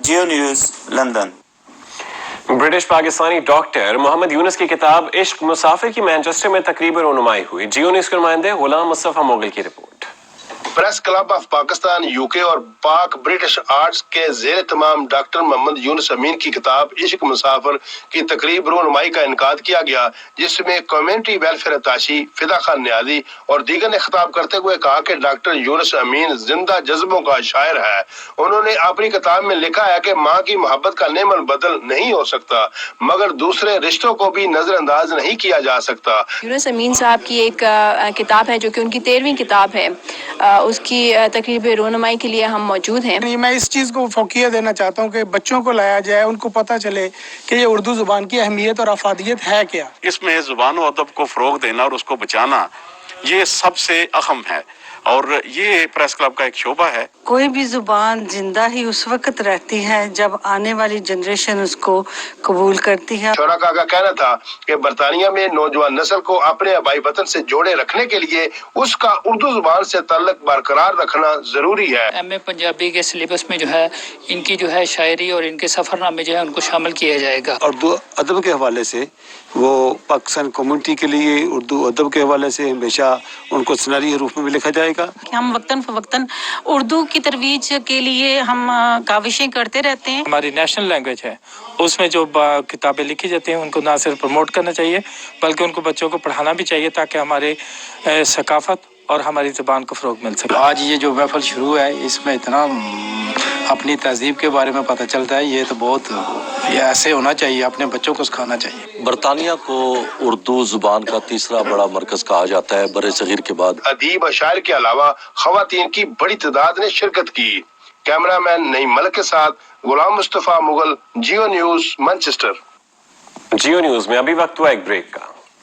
जियो News London. British Pakistani doctor Mohammad Yunus की किताब इश्क मुसाफिर की मैनचेस्टर में तकरीबन रुनुमाई हुई। जियो न्यूज़ के नुमाइंदे गुलाम मुस्तफा मोगल की report. Press club of Pakistan UK और पाक ब्रिटिश आर्ट्स के ज़ेर तमाम डॉक्टर मोहम्मद यूनुस अमीन की किताब इश्क मुसाफिर की तकरीब रुनुमाई का इनकाद किया गया, जिसमें कम्युनिटी वेलफेयर अताशी फिदा खान न्याजी और दीगर ने खिताब करते हुए कहा कि डॉक्टर यूनुस अमीन जिंदा जज्बों का शायर है। उन्होंने अपनी किताब में लिखा है कि माँ की मोहब्बत का नेमल बदल नहीं हो सकता, मगर दूसरे रिश्तों को भी नजरअंदाज नहीं किया जा सकता। यूनुस अमीन साहब की एक किताब है जो कि उनकी 13वीं किताब है, उसकी तकरीब रोनुमाई के लिए हम मौजूद हैं। मैं इस चीज़ को फोकिया देना चाहता हूँ कि बच्चों को लाया जाए, उनको पता चले कि ये उर्दू ज़ुबान की अहमियत और अफादियत है क्या। इसमें ज़ुबान और अदब को फ़रोग़ देना और उसको बचाना ये सबसे अहम है, और ये प्रेस क्लब का एक शोबा है। कोई भी जुबान जिंदा ही उस वक्त रहती है जब आने वाली जनरेशन उसको कबूल करती है। शोरका का कहना था कि बरतानिया में नौजवान नस्ल को अपने आबाई वतन से जोड़े रखने के लिए उसका उर्दू जुबान से ताल्लुक बरकरार रखना जरूरी है। एमए पंजाबी के सिलेबस में जो है इनकी जो है शायरी और इनके सफरनामे जो है उनको शामिल किया जाएगा। उर्दू अदब के हवाले से वो पाकिस्तान कम्युनिटी के लिए उर्दू अदब के हवाले से हमेशा उनको सुनहरी हरूफ में भी लिखा जाएगा। हम वक्तन फवक्तन उर्दू की तरवीज के लिए हम काविशें करते रहते हैं। हमारी नेशनल लैंग्वेज है, उसमें जो किताबें लिखी जाती हैं उनको ना सिर्फ प्रमोट करना चाहिए बल्कि उनको बच्चों को पढ़ाना भी चाहिए ताकि हमारे सकाफत और हमारी ज़बान को फ़रोग़ मिल सके। आज ये जो महफिल शुरू है इसमें इतना अपनी तहजीब के बारे में पता चलता है, ये तो बहुत ये ऐसे होना चाहिए, अपने बच्चों को सिखाना चाहिए। बरतानिया को उर्दू जुबान का तीसरा बड़ा मरकज कहा जाता है बरे सगीर के बाद। अदीब और शायर के अलावा खवातीन की बड़ी तादाद ने शिरकत की। कैमरामैन नईम मलिक के साथ गुलाम मुस्तफा मुगल, जियो न्यूज़ मैनचेस्टर। जियो न्यूज़ में अभी वक्त हुआ एक ब्रेक का।